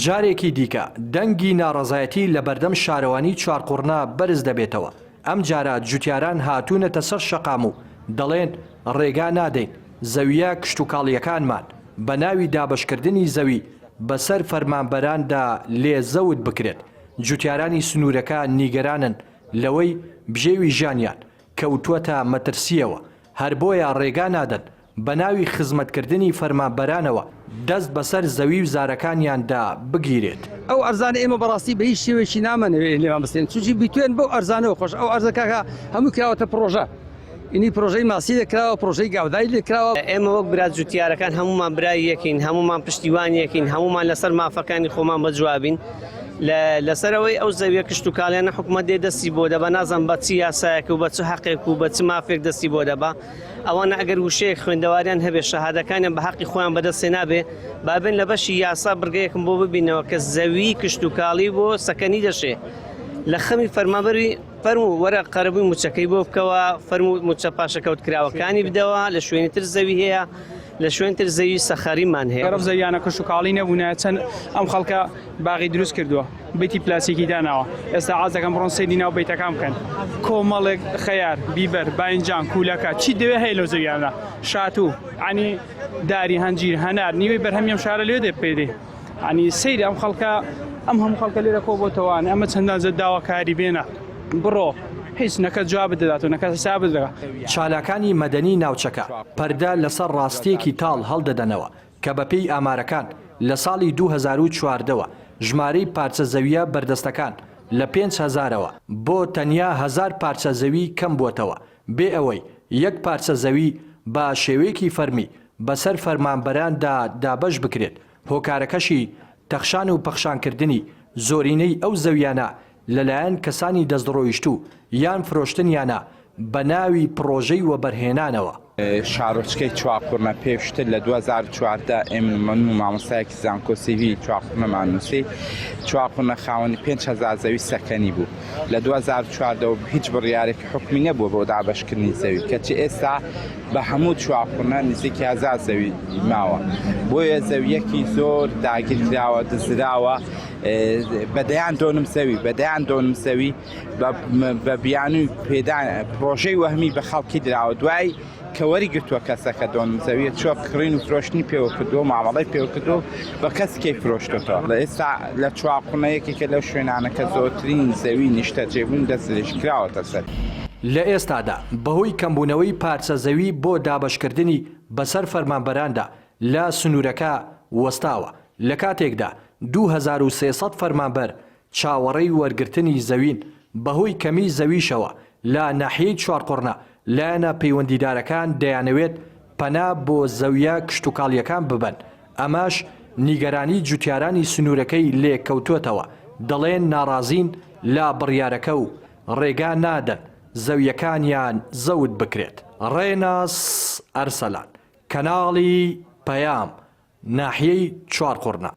جارێکی دیکە دەنگی ناڕەزایەتی لە بەردەم شارەوانی چوارقوڕنا بەرز دەبێتەوە. ئەم جارە جوتیاران هاتوونەتە سەر شەقام و دەڵێن ڕێگا نادەین زەویە کشت و کاڵیەکانمان بە ناوی دابشکردنی زەوی بەسەر فەرمانبەراندا لێزەوت بکرێت. جوتیارانی سنوورەکە نیگەرانن لەوەی بژێوی ژیانیان کەوتووەتە مەترسیەوە، هەر بۆیە ڕێگا نادەن بە ناوی خزمەتکردنی فەرمانبەرانەوە دەست بەسەر زەوی و زارەکانیاندا بگیرێت. ئەو ئەرزانە ئێمە بەڕاستی بە هیچ شێوێکی نامەنەوێت لێمان بستێن، چونکی بیتوێن بەو ئەرزانەوە خۆش. ئەو ئەرزەکە هەموو کراوەتە پرۆژە، ئینی پرۆژەی ماسی دەکراوە، پرۆژەی گاودایی دەکراوە. ئێمە وەک برا جوتیارەکان هەمومان برای یەکین، هەمومان پشتیوان یەکین، هەمومان لەسەر مافەکانی خۆمان بەجوابین. لەسەرەوەی ئەو زەویە کشت و کاڵیانە حکومەت دێ دەستی بۆ دەبا، نازانم بە چ یاسایەک و بە چ حەقێک و بە چ مافێک دەستی بۆ دەبا. ئەوانە ئەگەر وشەیەک خوێندەواریان هەبێ شەهادەکانیان بە حەقی خۆیان بەدەستێ نابێ، بابێن لە بەشی یاسا بڕگەیەکم بۆ ببینەوە کە زەوی کشت و کاڵی بۆ سەکەنی دەشێ. لە خەمی فەرمانبەری فەرموو وەرە قەرەبووی موچەکەی بۆ بکەوە، فەرموو موچە پاشەکەوت کراوەکانی بدەوە، لە شوێنی تر زەوی هەیە، لە شوێن تر زەوی سەخەریمان هەیە. گەرەب زەویانە کشت و کاڵی نەبوونە، چەند ئەم خەڵکە باغی دروست کردووە، بیتی پلاسیکی داناوە. ئێستا ئازەکەم بڕۆن سەیری ناو بیتەکان بکەن، کۆمەڵێک خەیار، بیبەر، باینجان، کوولەکە چی دەوێ هەیە لەو زەویانە، شاتوو، عنی داری هەنجیر، هەنار، نیوەی بەرهەمیەم شارە لێ دێ پێدێ. عنی سەیری ئەم خەڵکە، ئەم هەموو خەڵکە لێرە کۆ بۆتەوان، ئەمە چەندان زە داواکاری بێنە، بڕۆ هیچ نەکە جواب بدات و نەکە حساب بدات. چالاکانی مەدەنی ناوچەکە پەردە لەسەر ڕاستیەکی تاڵ هەڵدەدەنەوە کە بەپێی ئامارەکان لە ساڵی 2014ەوە ژمارەی پارچە زەویە بەردەستەکان لە 5,000ەوە بۆ تەنیا 1000 پارچە زەوی کەم بووتەوە، بێ ئەوەی یەک پارچە زەوی بە شێوەیەکی فەرمی بەسەر فەرمانبەراندا دابەش بکرێت. هۆکارەکەشی تەخشان و پەخشانکردنی زۆرینەی ئەو زەویانە لەلایەن کەسانی دەستڕۆیشتوو یان فرۆشتنیانە بە ناوی پرۆژەی وەبەرهێنانەوە. شارۆچکەی چوارقوڕنە پێشتر لە 2014 من و مامۆستایەکی زانکۆسیوی چوارقوڕنەمان نووسی. چوارقوڕنە خاوەنی 5,000 زەوی سەکەنی بوو. لە 2014 هیچ بڕیارێکی حکمی نەبوو بۆ دابەشکردنی زەوی، کەچی ئێستا بە هەموو چوارقوڕنە نزیکی 1000 زەوی ماوە. بۆیە زەویەکی زۆر داگیر کراوە، دزراوە، بەدەیان دۆنم زەوی بە بیانووی پێدان پرۆژەی وەهمی بە خەڵکی دراوە. دوای کەوەری گرتووە کەسەکە دۆنم زەویە چۆ کڕین و فرۆشتنی پێوە کردووە، مامەڵەی پێوە کردو بە کەسکەی فرۆشتەوە. لە ئێستا لە چوارقوڕنە یەکێکە لەو شوێنانەکە زۆرترین زەوی نیشتە جێبوون دەستێش کراوەتە سەر. لە ئێستادا بەهۆی کەمبوونەوەی پارچە زەوی بۆ دابەشکردنی بەسەر فەرمانبەراندا لە سنوورەکە وەستاوە. لە کاتێکدا 2300 فەرمانبەر چاوەڕێی وەرگرتنی زەوین بەهۆی کەمی زەویشەوە لە ناحیەی چوارقوڕنا لایەنە پەیوەندیدارەکان دەیانەوێت پەنا بۆ زەویە کشت و کاڵیەکان ببەن. ئەماش نیگەرانی جوتیارانی سنوورەکەی لێ کەوتوێتەوە، دەڵێن ناڕازین لە بڕیارەکە و ڕێگا نادەن زەویەکانیان زەوت بکرێت. ڕێناس ئەرسەلان، کەناڵی پەیام، ناحیەی چوارقوڕنا.